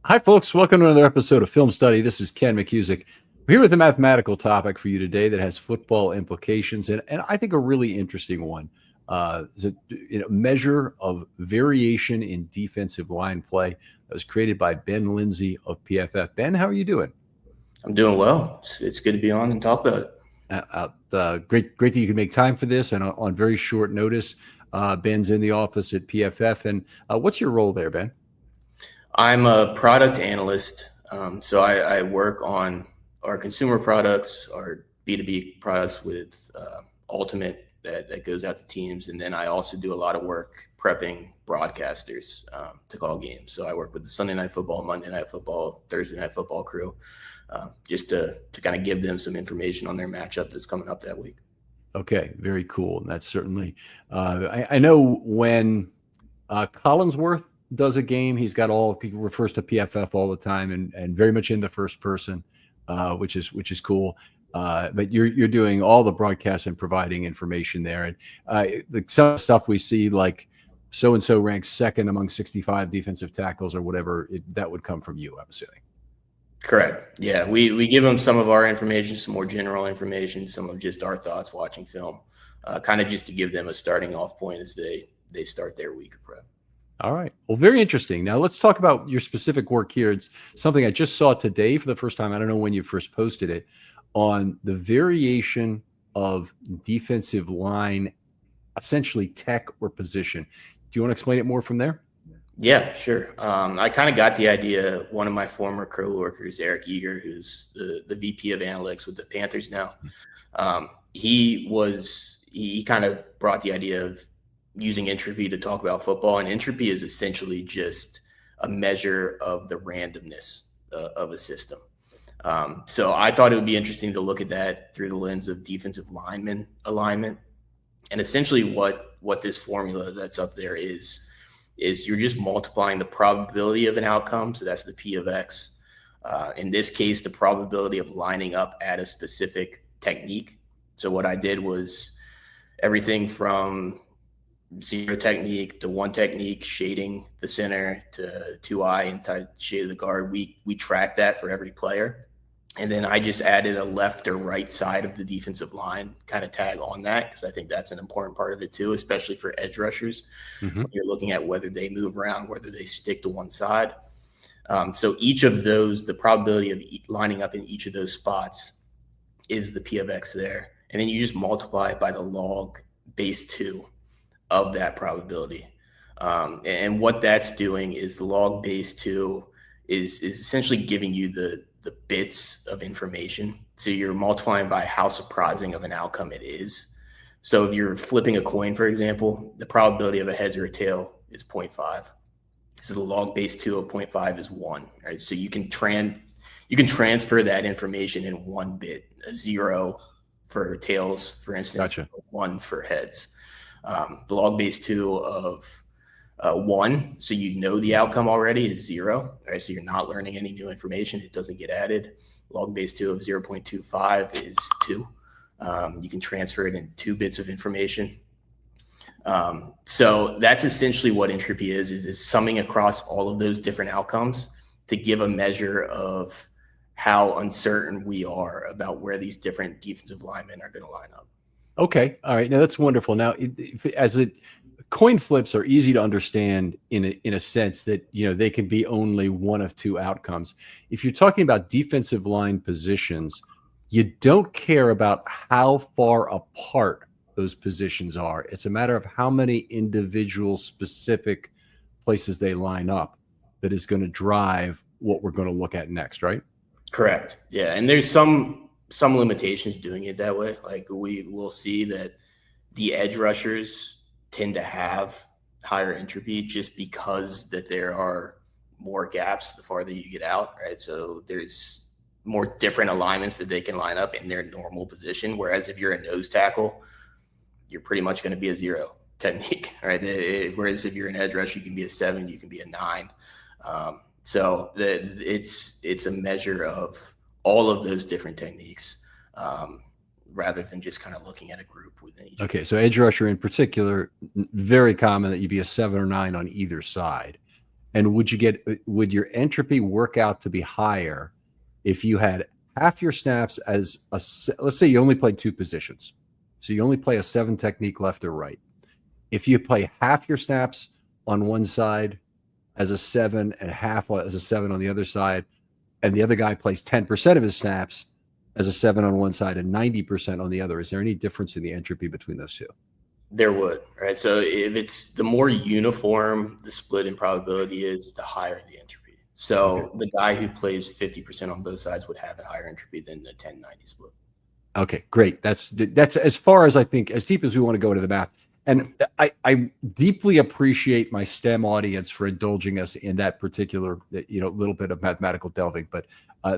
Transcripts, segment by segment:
Hi, folks. Welcome to another episode of Film Study. This is Ken McCusick. We're here with a mathematical topic for you today that has football implications, and I think a really interesting one. Is a measure of variation in defensive line play that was created by Ben Linsey of PFF. Ben, how are you doing? I'm doing well. It's good to be on and talk about it. Great that you can make time for this, and on very short notice. Ben's in the office at PFF, and what's your role there, Ben? I'm a product analyst, so I work on our consumer products, our B2B products with Ultimate that goes out to teams, and then I also do a lot of work prepping broadcasters to call games. So I work with the Sunday Night Football, Monday Night Football, Thursday Night Football crew, just to kind of give them some information on their matchup that's coming up that week. Okay, very cool. And that's certainly, I know when Collinsworth does a game, he refers to PFF all the time and very much in the first person, which is cool. But you're doing all the broadcast and providing information there. And some stuff we see, like so-and-so ranks second among 65 defensive tackles or whatever, that would come from you, I'm assuming. Correct. Yeah, we give them some of our information, some more general information, some of just our thoughts watching film, kind of just to give them a starting off point as they start their week of prep. All right. Well, very interesting. Now let's talk about your specific work here. It's something I just saw today for the first time. I don't know when you first posted it, on the variation of defensive line, essentially tech or position. Do you want to explain it more from there? Yeah, sure. I kind of got the idea. One of my former coworkers, Eric Eager, who's the VP of analytics with the Panthers now, he kind of brought the idea of using entropy to talk about football. And entropy is essentially just a measure of the randomness of a system. So I thought it would be interesting to look at that through the lens of defensive lineman alignment. And essentially what this formula that's up there is you're just multiplying the probability of an outcome. So that's the P of X. In this case, the probability of lining up at a specific technique. So what I did was everything from zero technique to one technique, shading the center, to 2-eye and shade of the guard. We track that for every player. And then I just added a left or right side of the defensive line kind of tag on that, because I think that's an important part of it too, especially for edge rushers. Mm-hmm. You're looking at whether they move around, whether they stick to one side. So each of those, the probability of lining up in each of those spots is the P of X there. And then you just multiply it by the log base 2 of that probability. And what that's doing is the log base 2 is essentially giving you the bits of information. So you're multiplying by how surprising of an outcome it is. So if you're flipping a coin, for example, the probability of a heads or a tail is 0.5. So the log base 2 of 0.5 is 1. Right? So you can transfer that information in one bit, a 0 for tails, for instance, Gotcha. 1 for heads. The log base 2 of 1, so you know the outcome already, is 0. Right? So you're not learning any new information. It doesn't get added. Log base 2 of 0.25 is 2. You can transfer it in 2 bits of information. So that's essentially what entropy is summing across all of those different outcomes to give a measure of how uncertain we are about where these different defensive linemen are going to line up. Okay. All right. Now that's wonderful. Now, coin flips are easy to understand in a sense that, they can be only one of two outcomes. If you're talking about defensive line positions, you don't care about how far apart those positions are. It's a matter of how many individual specific places they line up that is going to drive what we're going to look at next, right? Correct. Yeah. And there's some limitations doing it that way. Like we will see that the edge rushers tend to have higher entropy just because that there are more gaps the farther you get out, right? So there's more different alignments that they can line up in their normal position. Whereas if you're a nose tackle, you're pretty much going to be a 0 technique, right? Whereas if you're an edge rusher, you can be a 7, you can be a 9. So it's a measure of all of those different techniques, rather than just kind of looking at a group within each. Okay, so edge rusher in particular, very common that you be a 7 or 9 on either side. And would your entropy work out to be higher if you had half your snaps as let's say you only played two positions. So you only play a 7 technique left or right. If you play half your snaps on one side as a 7 and half as a 7 on the other side, and the other guy plays 10% of his snaps as a 7 on one side and 90% on the other, is there any difference in the entropy between those two? There would, right? So if it's the more uniform the split in probability is, the higher the entropy. So the guy who plays 50% on both sides would have a higher entropy than the 10-90 split. Okay, great. That's as far as I think, as deep as we want to go into the math. And I deeply appreciate my STEM audience for indulging us in that particular, little bit of mathematical delving. But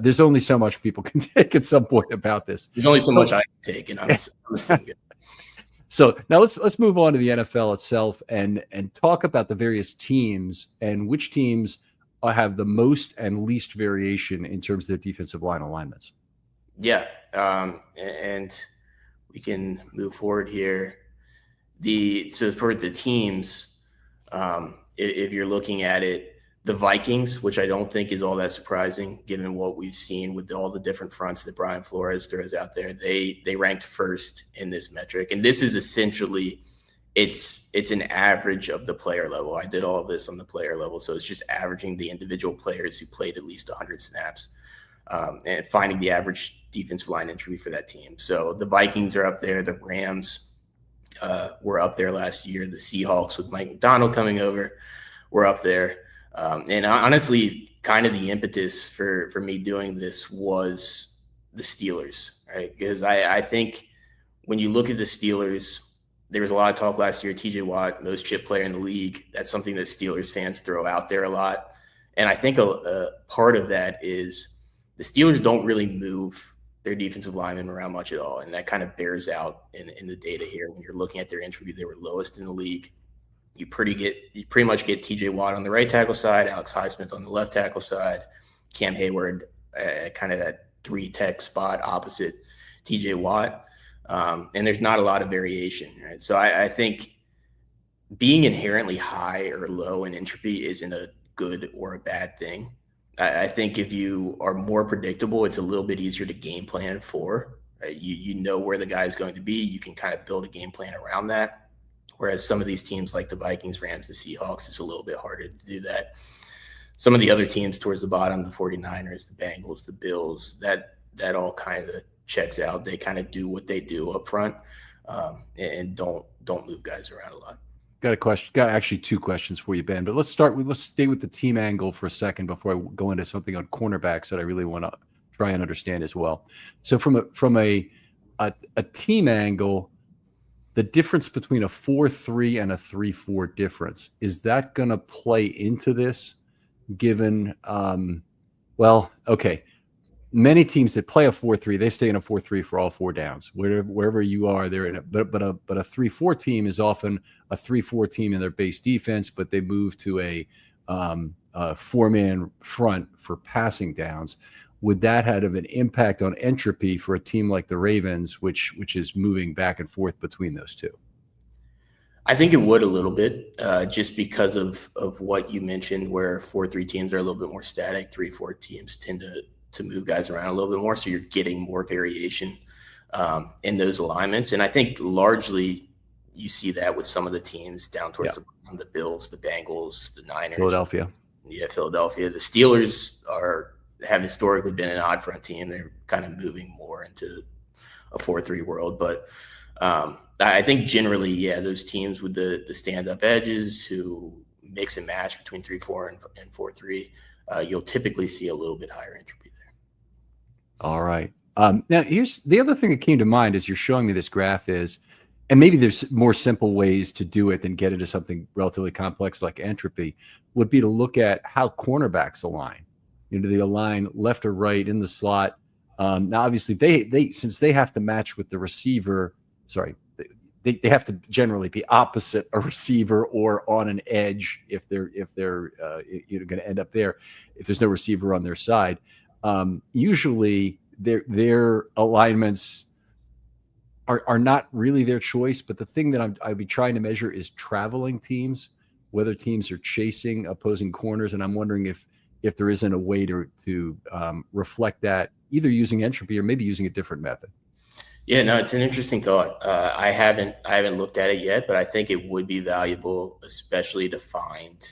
there's only so much people can take at some point about this. There's only so much I can take, and I'm still good. So now let's move on to the NFL itself and talk about the various teams and which teams have the most and least variation in terms of their defensive line alignments. Yeah, and we can move forward here. So for the teams, if you're looking at it, the Vikings, which I don't think is all that surprising given what we've seen with all the different fronts that Brian Flores throws out there, they ranked first in this metric. And this is essentially, it's an average of the player level. I did all of this on the player level. So it's just averaging the individual players who played at least 100 snaps and finding the average defensive line entry for that team. So the Vikings are up there. The Rams were up there last year. The Seahawks with Mike McDonald coming over were up there. And honestly, kind of the impetus for me doing this was the Steelers, right? Because I think when you look at the Steelers, there was a lot of talk last year, TJ Watt, most chip player in the league. That's something that Steelers fans throw out there a lot. And I think a part of that is the Steelers don't really move their defensive linemen around much at all. And that kind of bears out in the data here. When you're looking at their entry, they were lowest in the league. You pretty much get TJ Watt on the right tackle side, Alex Highsmith on the left tackle side, Cam Hayward kind of that 3 tech spot opposite TJ Watt. And there's not a lot of variation, right? So I think being inherently high or low in entropy isn't a good or a bad thing. I think if you are more predictable, it's a little bit easier to game plan for. Right? You know where the guy is going to be. You can kind of build a game plan around that. Whereas some of these teams like the Vikings, Rams, and Seahawks, it's a little bit harder to do that. Some of the other teams towards the bottom, the 49ers, the Bengals, the Bills, that all kind of checks out. They kind of do what they do up front and don't move guys around a lot. Got a question. Got actually 2 questions for you, Ben. But let's stay with the team angle for a second before I go into something on cornerbacks that I really want to try and understand as well. So from a team angle, the difference between a 4-3 and a 3-4 difference, is that going to play into this? Given, many teams that play a 4-3, they stay in a 4-3 for all 4 downs. Wherever you are, they're in it. But a 3-4 team is often a 3-4 team in their base defense, but they move to a 4-man front for passing downs. Would that have an impact on entropy for a team like the Ravens, which is moving back and forth between those two? I think it would a little bit, just because of what you mentioned, where 4-3 teams are a little bit more static. 3-4 teams tend to move guys around a little bit more, so you're getting more variation in those alignments. And I think largely you see that with some of the teams down towards the Bills, the Bengals, the Niners, Philadelphia. Yeah, Philadelphia. The Steelers have historically been an odd front team. They're kind of moving more into a 4-3 world. But I think generally, those teams with the stand-up edges who mix and match between 3-4 and 4-3, you'll typically see a little bit higher entropy there. All right. Now, here's the other thing that came to mind as you're showing me this graph is, and maybe there's more simple ways to do it than get into something relatively complex like entropy, would be to look at how cornerbacks align. Do they align left or right in the slot? Now, obviously, they since they have to match with the receiver. Sorry, they have to generally be opposite a receiver or on an edge if they're going to end up there. If there's no receiver on their side, usually their alignments are not really their choice. But the thing that I'd be trying to measure is traveling teams. whether teams are chasing opposing corners, and I'm wondering if there isn't a way to reflect that, either using entropy or maybe using a different method. Yeah, no, it's an interesting thought. I haven't looked at it yet, but I think it would be valuable, especially to find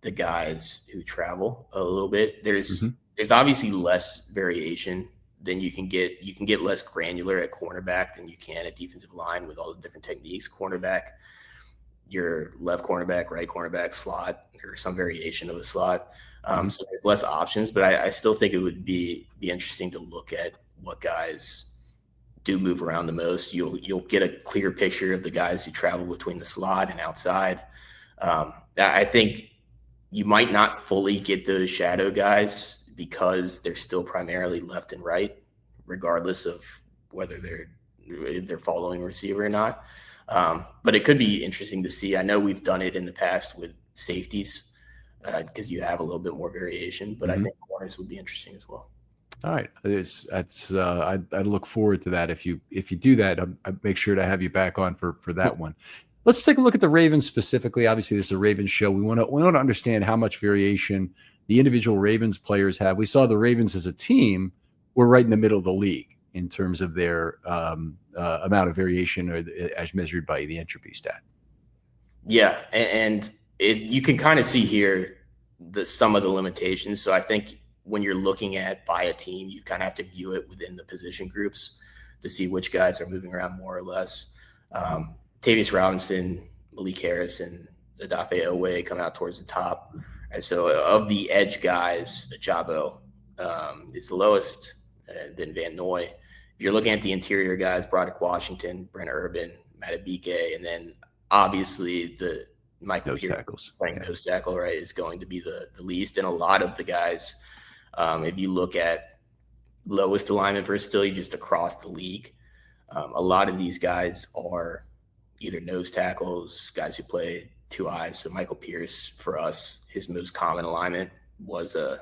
the guys who travel a little bit. There's obviously less variation than you can get. You can get less granular at cornerback than you can at defensive line with all the different techniques. Cornerback, your left cornerback, right cornerback, slot, or some variation of a slot. So there's less options, but I still think it would be interesting to look at what guys do move around the most. You'll get a clear picture of the guys who travel between the slot and outside. I think you might not fully get those shadow guys because they're still primarily left and right, regardless of whether they're following a receiver or not. But it could be interesting to see. I know we've done it in the past with safeties because you have a little bit more variation, but I think corners would be interesting as well. All right, I'd look forward to that. If you do that, I'd make sure to have you back on for that one. Let's take a look at the Ravens specifically. Obviously, this is a Ravens show. We want to understand how much variation the individual Ravens players have. We saw the Ravens as a team were right in the middle of the league in terms of their amount of variation, or as measured by the entropy stat. Yeah, and you can kind of see here some of the limitations. So I think when you're looking at by a team, you kind of have to view it within the position groups to see which guys are moving around more or less. Tavius Robinson, Malik Harris, and Odafe Oweh come out towards the top. And so of the edge guys, Ajabo is the lowest, and then Van Noy. If you're looking at the interior guys, Broderick Washington, Brent Urban, Matabike, and then obviously the Michael Pierce playing nose tackle, right, is going to be the least. And a lot of the guys, if you look at lowest alignment versatility just across the league, a lot of these guys are either nose tackles, guys who play two eyes. So Michael Pierce, for us, his most common alignment was a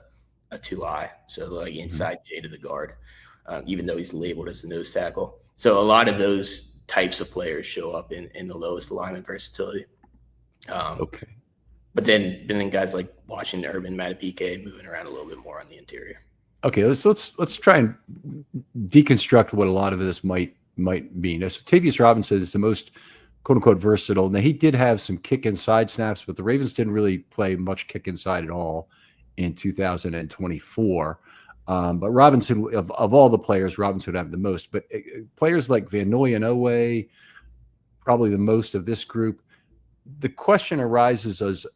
two eye, so like inside J to the guard, even though he's labeled as a nose tackle. So a lot of those types of players show up in the lowest alignment versatility. But then guys like Washington, Urban, Matabike moving around a little bit more on the interior. Okay, let's try and deconstruct what a lot of this might mean. So Tavius Robinson is the most quote unquote versatile. Now he did have some kick inside snaps, but the Ravens didn't really play much kick inside at all in 2024. But Robinson, of all the players, Robinson would have the most. But players like Van Noy and Oweh, probably the most of this group. The question arises as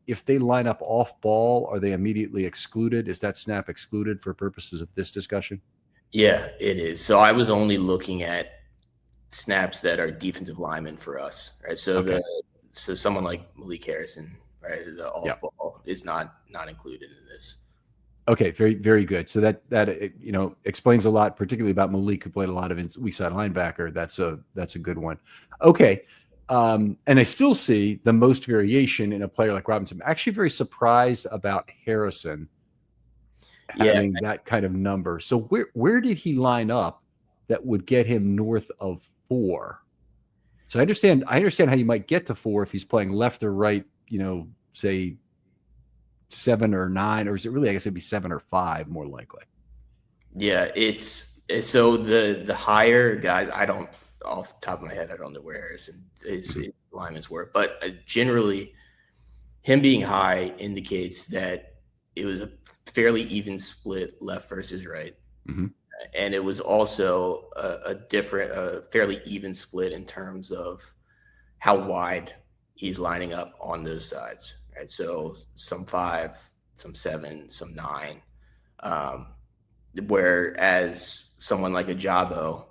if they line up off ball, are they immediately excluded? Is that snap excluded for purposes of this discussion? Yeah, it is. So I was only looking at snaps that are defensive linemen for us, right? So so someone like Malik Harrison, right, the off ball is not included in this. Okay, very, very good. So that explains a lot, particularly about Malik, who played a lot of weak side linebacker. That's a good one. Okay. And I still see the most variation in a player like Robinson. I'm actually very surprised about Harrison having that kind of number. So where did he line up that would get him north of 4? So I understand how you might get to 4 if he's playing left or right, say 7 or 9, or is it really, I guess it'd be 7 or 5 more likely. Yeah, it's so the higher guys, I don't, off the top of my head, I don't know where Harrison his alignments were, but generally him being high indicates that it was a fairly even split left versus right. And it was also a fairly even split in terms of how wide he's lining up on those sides, right? So some 5, some 7, some 9. Whereas someone like Ajabo,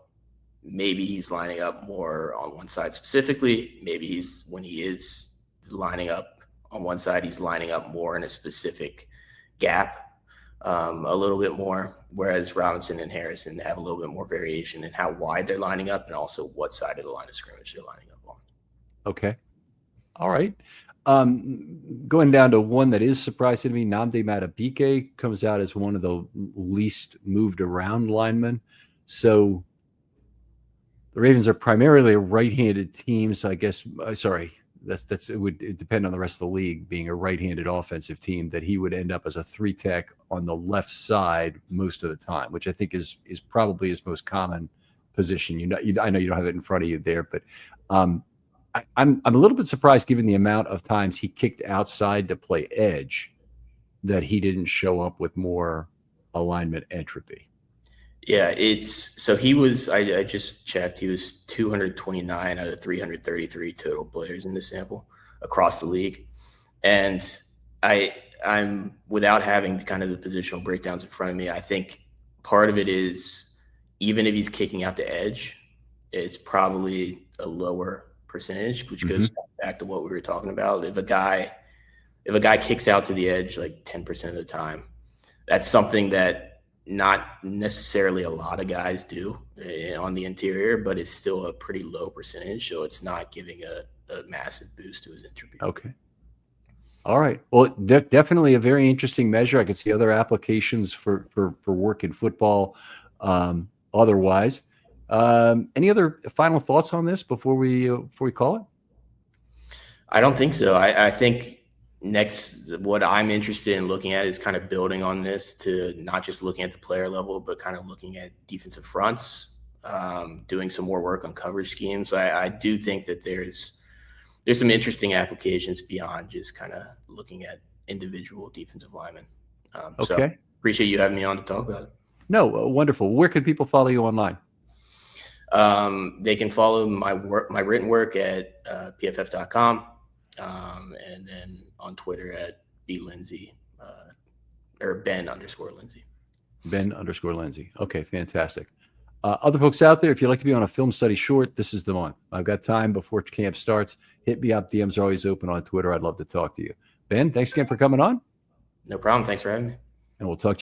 maybe he's lining up more on one side specifically. Maybe when he is lining up on one side, he's lining up more in a specific gap. A little bit more, whereas Robinson and Harrison have a little bit more variation in how wide they're lining up and also what side of the line of scrimmage they're lining up on. Okay. All right. Going down to one that is surprising to me, Nnamdi Matabike comes out as one of the least moved around linemen. So the Ravens are primarily a right-handed team. So I guess, it would depend on the rest of the league being a right-handed offensive team, that he would end up as a 3-tech on the left side most of the time, which I think is probably his most common position. I know you don't have it in front of you there, but I'm a little bit surprised, given the amount of times he kicked outside to play edge, that he didn't show up with more alignment entropy. Yeah, he was, I just checked, he was 229 out of 333 total players in this sample across the league. And I'm without having kind of the positional breakdowns in front of me, I think part of it is, even if he's kicking out to edge, it's probably a lower percentage, which goes back to what we were talking about. If a guy kicks out to the edge like 10% of the time, that's something that not necessarily a lot of guys do on the interior, but it's still a pretty low percentage. So it's not giving a massive boost to his entropy. Okay. All right. Well, definitely a very interesting measure. I could see other applications for work in football. Otherwise, any other final thoughts on this before we call it? I don't think so. I think next, what I'm interested in looking at is kind of building on this to not just looking at the player level, but kind of looking at defensive fronts, doing some more work on coverage schemes. I do think that there's some interesting applications beyond just kind of looking at individual defensive linemen. Okay. So appreciate you having me on to talk about it. No, wonderful. Where can people follow you online? They can follow my written work at pff.com, and then on Twitter at BLinsey, or Ben_Linsey. Ben_Linsey. Okay, fantastic. Other folks out there, if you'd like to be on a film study short, this is the one. I've got time before camp starts. Hit me up. DMs are always open on Twitter. I'd love to talk to you. Ben, thanks again for coming on. No problem. Thanks for having me. And we'll talk to you.